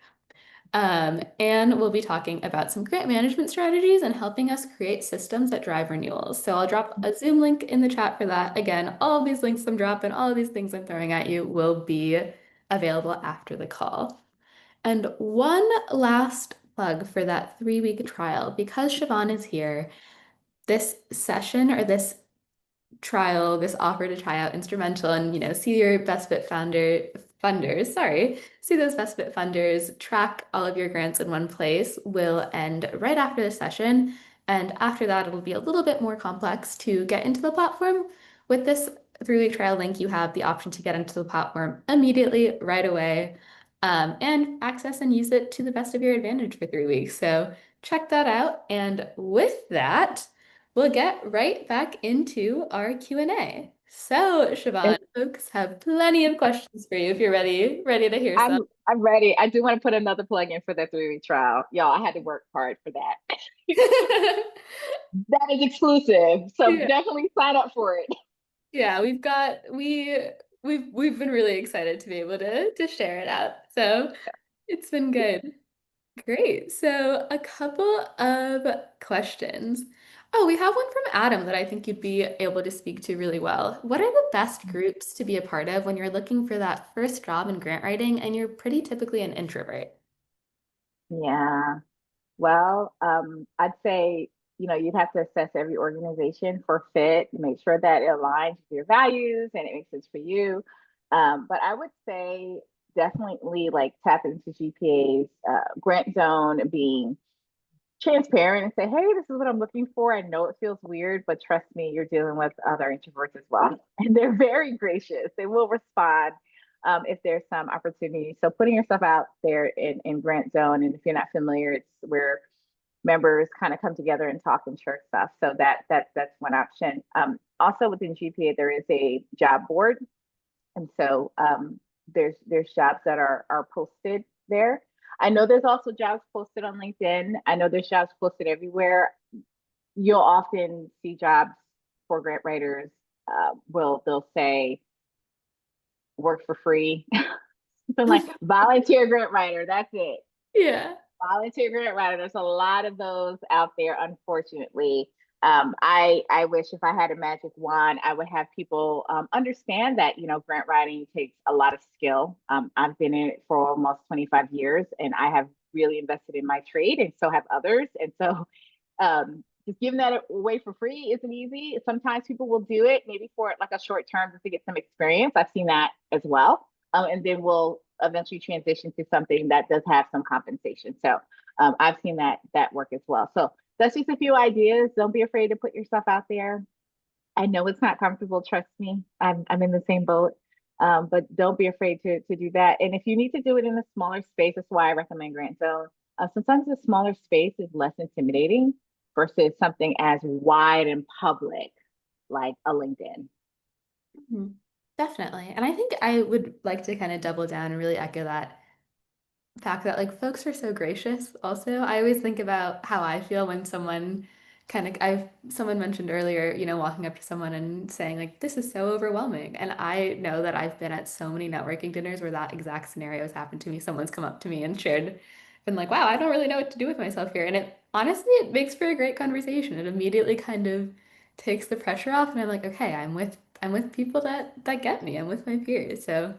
And we'll be talking about some grant management strategies and helping us create systems that drive renewals. So I'll drop a Zoom link in the chat for that. Again, all of these links I'm dropping, all of these things I'm throwing at you will be available after the call. And one last plug for that 3-week trial. Because Shavonn is here, this session or this trial, this offer to try out Instrumentl and, see your best fit funders, sorry, see those best fit funders, track all of your grants in one place will end right after the session. And after that, it'll be a little bit more complex to get into the platform. With this 3-week trial link, you have the option to get into the platform immediately, right away, and access and use it to the best of your advantage for 3 weeks. So check that out. And with that, we'll get right back into our Q&A. So, Shavonn, It, folks have plenty of questions for you if you're ready to hear some. I'm ready. I do want to put another plug in for that 3-week trial. Y'all, I had to work hard for that. That is exclusive. So Yeah, definitely sign up for it. yeah, we've been really excited to be able to share it out. So it's been good. Great. So a couple of questions. Oh, we have one from Adam that I think you'd be able to speak to really well. What are the best groups to be a part of when you're looking for that first job in grant writing and you're pretty typically an introvert? Yeah. Well, I'd say, you'd have to assess every organization for fit, make sure that it aligns with your values and it makes sense for you. But I would say definitely like tap into GPA's grant zone being transparent and say, hey, this is what I'm looking for. I know it feels weird, but trust me, you're dealing with other introverts as well. And they're very gracious. They will respond if there's some opportunity. So putting yourself out there in Grant Zone, and if you're not familiar, it's where members kind of come together and talk and share stuff. So that's one option. Also within GPA, there is a job board, and so there's jobs that are posted there. I know there's also jobs posted on LinkedIn. I know there's jobs posted everywhere. You'll often see jobs for grant writers. They'll say work for free, something like volunteer grant writer. That's it. Yeah. Volunteer grant writer. There's a lot of those out there, unfortunately. I wish if I had a magic wand, I would have people understand that, grant writing takes a lot of skill. I've been in it for almost 25 years and I have really invested in my trade and so have others. And so just giving that away for free isn't easy. Sometimes people will do it maybe for like a short term just to get some experience. I've seen that as well. And then we'll eventually transition to something that does have some compensation. So I've seen that work as well. So that's just a few ideas. Don't be afraid to put yourself out there. I know it's not comfortable. Trust me, I'm in the same boat. But don't be afraid to do that. And if you need to do it in a smaller space, that's why I recommend Grant Zone. Sometimes the smaller space is less intimidating versus something as wide and public like a LinkedIn. Mhm. Definitely. And I think I would like to kind of double down and really echo that fact that like folks are so gracious also. I always think about how I feel when someone mentioned earlier, walking up to someone and saying like this is so overwhelming. And I know that I've been at so many networking dinners where that exact scenario has happened to me. Someone's come up to me and been like, wow, I don't really know what to do with myself here. And it honestly it makes for a great conversation. It immediately kind of takes the pressure off and I'm like, okay, I'm with people that get me. I'm with my peers. So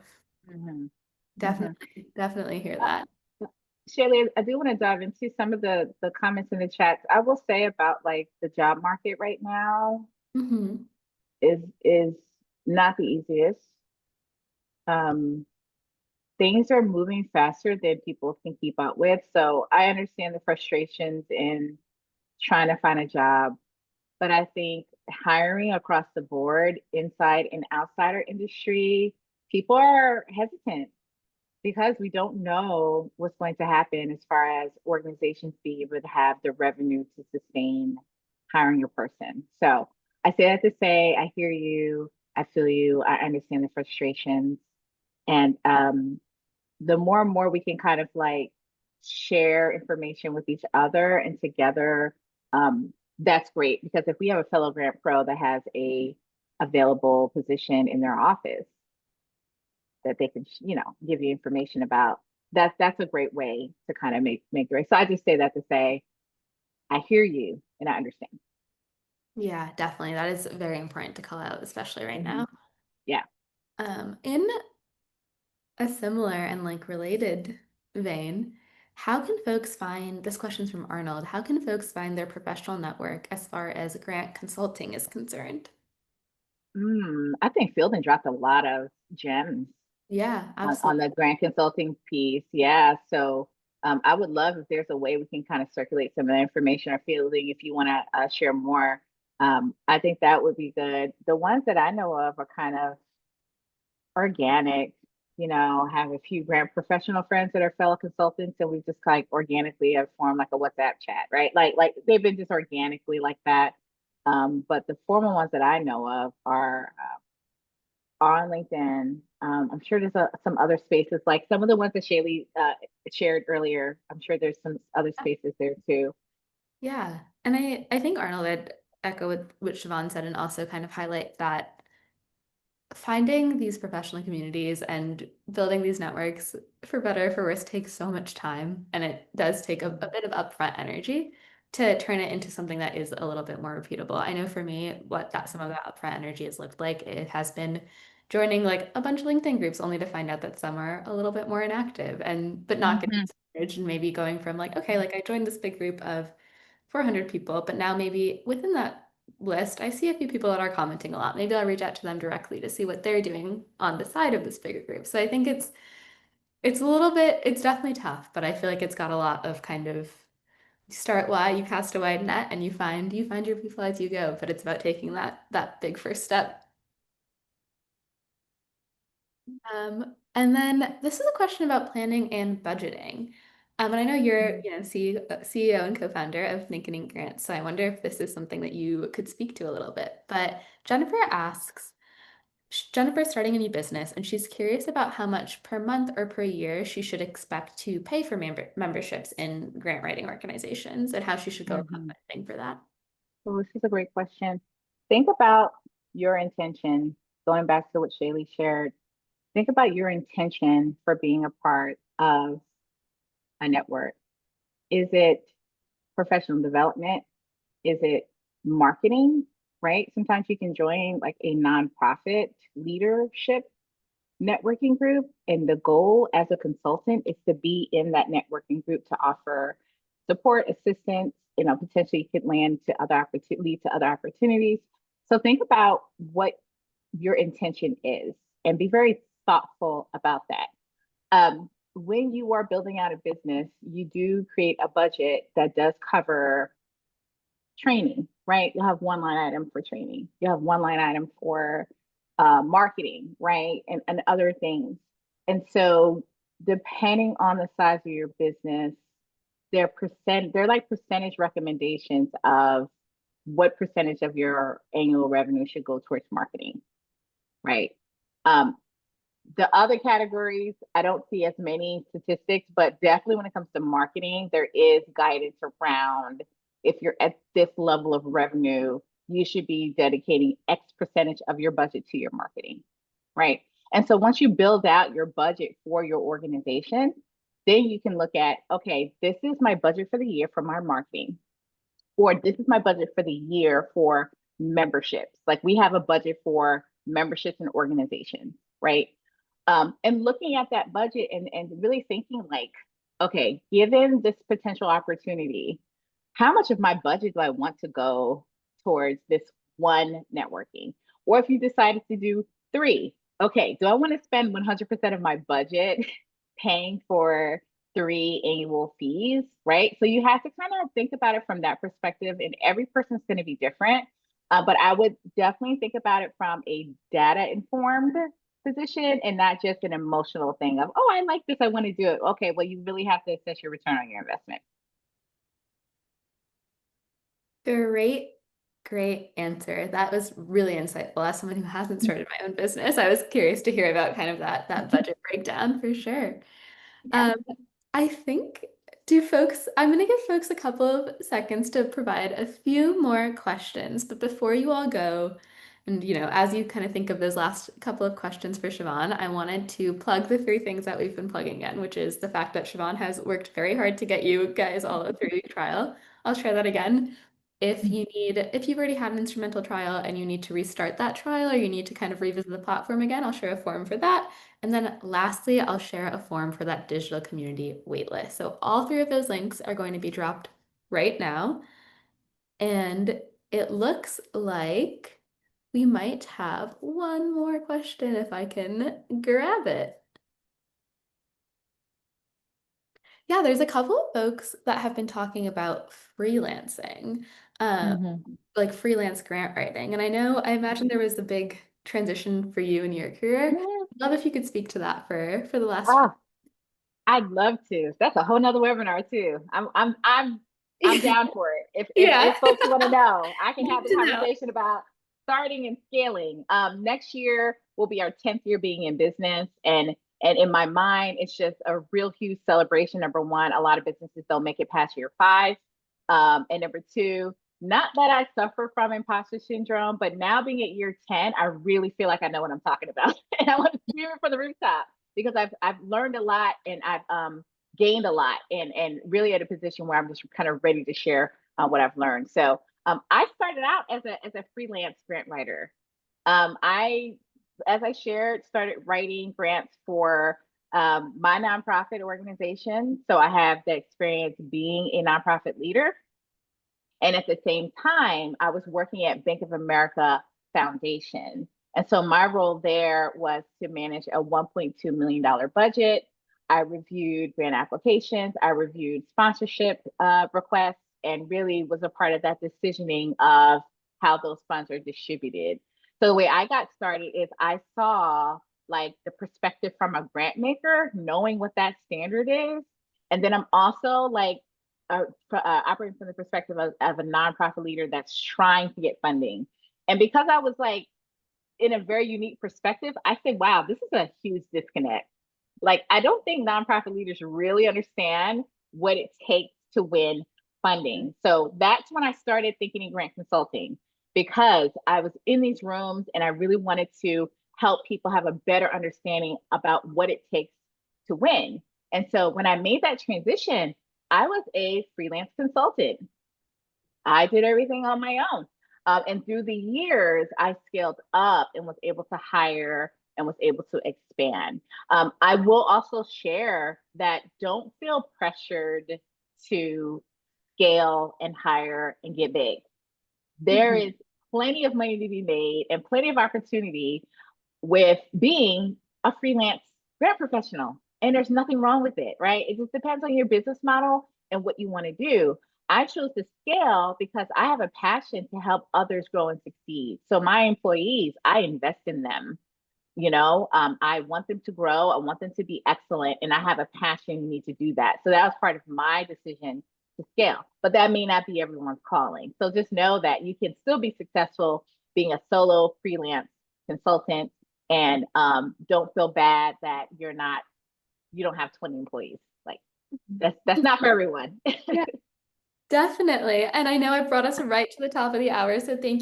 Mm-hmm. Mm-hmm. definitely hear that. Shaylee, I do want to dive into some of the comments in the chat. I will say about like the job market right now Hmm. is not the easiest. Um, Things are moving faster than people can keep up with. So I understand the frustrations in trying to find a job, but I think hiring across the board, inside and outside our industry, people are hesitant because we don't know what's going to happen as far as organizations being able to have the revenue to sustain hiring a person. So I say that to say, I hear you, I feel you, I understand the frustrations. And the more and more we can kind of like share information with each other and together, that's great. Because if we have a fellow grant pro that has a available position in their office that they can, give you information about, that's a great way to kind of make the right. So I just say that to say, I hear you and I understand. Yeah, definitely. That is very important to call out, especially right Hmm. now. Yeah. In a similar and like related vein, how can folks find, this question's from Arnold, how can folks find their professional network as far as grant consulting is concerned? I think Fielding dropped a lot of gems Yeah, on absolutely. the grant consulting piece. Yeah. So I would love if there's a way we can kind of circulate some of the information or Fielding if you want to share more. I think that would be good. The ones that I know of are kind of organic. Have a few grant professional friends that are fellow consultants, and we just like organically have formed like a WhatsApp chat, right? Like they've been just organically like that. But the formal ones that I know of are on LinkedIn. I'm sure there's some other spaces, like some of the ones that Shaylee shared earlier. I'm sure there's some other spaces there too. Yeah. And I think Arnold would echo with what Siobhan said and also kind of highlight that finding these professional communities and building these networks, for better or for worse, takes so much time. And it does take a bit of upfront energy to turn it into something that is a little bit more repeatable. I know for me, what that some of that upfront energy has looked like, it has been joining like a bunch of LinkedIn groups only to find out that some are a little bit more inactive and but not getting Mm-hmm. discouraged and maybe going from like, okay, like I joined this big group of 400 people, but now maybe within that list, I see a few people that are commenting a lot. Maybe I'll reach out to them directly to see what they're doing on the side of this bigger group. So I think it's a little bit, it's definitely tough, but I feel like it's got a lot of kind of you start wide, you cast a wide net, and you find your people as you go. But it's about taking that big first step. And then this is a question about planning and budgeting. And I know you're, CEO and co-founder of Think and Ink Grants, so I wonder if this is something that you could speak to a little bit. But Jennifer asks, Jennifer's starting a new business, and she's curious about how much per month or per year she should expect to pay for memberships in grant writing organizations and how she should go about Mm-hmm. budgeting for that. Well, this is a great question. Think about your intention, going back to what Shaylee shared. Think about your intention for being a part of a network. Is it professional development? Is it marketing? Right? Sometimes you can join like a nonprofit leadership networking group, and the goal as a consultant is to be in that networking group to offer support, assistance. Potentially you could land to other opportunities, lead to other opportunities. So think about what your intention is and be very thoughtful about that. When you are building out a business, you do create a budget that does cover training, right? You'll have one line item for training. You have one line item for marketing, right? And other things. And so depending on the size of your business, they're like percentage recommendations of what percentage of your annual revenue should go towards marketing, right? Um, the other categories, I don't see as many statistics, but definitely when it comes to marketing, there is guidance around if you're at this level of revenue, you should be dedicating X percentage of your budget to your marketing, right? And so once you build out your budget for your organization, then you can look at, okay, this is my budget for the year for my marketing, or this is my budget for the year for memberships. Like we have a budget for memberships and organizations, right? And looking at that budget and really thinking like, okay, given this potential opportunity, how much of my budget do I want to go towards this one networking? Or if you decided to do three, okay, do I want to spend 100% of my budget paying for three annual fees, right? So you have to kind of think about it from that perspective, and every person's going to be different. But I would definitely think about it from a data informed position and not just an emotional thing of, oh, I like this, I want to do it. Okay, well, you really have to assess your return on your investment. Great, great answer. That was really insightful. As someone who hasn't started my own business, I was curious to hear about kind of that budget breakdown for sure. Yeah. Um, I think do folks, I'm going to give folks a couple of seconds to provide a few more questions, but before you all go, and as you kind of think of those last couple of questions for Shavonn, I wanted to plug the three things that we've been plugging in, which is the fact that Shavonn has worked very hard to get you guys all a 3-week trial. I'll share that again. If you've already had an instrumental trial and you need to restart that trial or you need to kind of revisit the platform again, I'll share a form for that. And then lastly, I'll share a form for that digital community waitlist. So all three of those links are going to be dropped right now. And it looks like we might have one more question if I can grab it. Yeah, there's a couple of folks that have been talking about freelancing, um, Mm-hmm. like freelance grant writing. And I imagine there was a big transition for you in your career. I'd love if you could speak to that for the last. Oh, I'd love to. That's a whole nother webinar too. I'm down for it. If Yeah, folks want to know, I can good have the to know. conversation about starting and scaling. Next year will be our 10th year being in business, and in my mind, it's just a real huge celebration. Number one, a lot of businesses don't make it past year 5, and number two, not that I suffer from imposter syndrome, but now being at year 10, I really feel like I know what I'm talking about, and I want to scream it from the rooftop because I've learned a lot and I've gained a lot and really at a position where I'm just kind of ready to share what I've learned. So I started out as a freelance grant writer. I, as I shared, started writing grants for my nonprofit organization. So I have the experience being a nonprofit leader. And at the same time, I was working at Bank of America Foundation. And so my role there was to manage a $1.2 million budget. I reviewed grant applications, I reviewed sponsorship requests, and really was a part of that decisioning of how those funds are distributed. So the way I got started is I saw like the perspective from a grant maker, knowing what that standard is. And then I'm also like operating from the perspective of a nonprofit leader that's trying to get funding. And because I was like in a very unique perspective, I said, wow, this is a huge disconnect. Like, I don't think nonprofit leaders really understand what it takes to win funding. So that's when I started thinking in grant consulting because I was in these rooms and I really wanted to help people have a better understanding about what it takes to win. And so when I made that transition, I was a freelance consultant. I did everything on my own. And through the years, I scaled up and was able to hire and was able to expand. I will also share that don't feel pressured to scale and hire and get big. There Mhm. is plenty of money to be made and plenty of opportunity with being a freelance grant professional. And there's nothing wrong with it, right? It just depends on your business model and what you want to do. I chose to scale because I have a passion to help others grow and succeed. So my employees, I invest in them. I want them to grow. I want them to be excellent. And I have a passion and need to do that. So that was part of my decision to scale. But that may not be everyone's calling. So just know that you can still be successful being a solo freelance consultant and don't feel bad that you don't have 20 employees. Like that's not for everyone. Yeah, definitely. And I know I brought us right to the top of the hour, so thank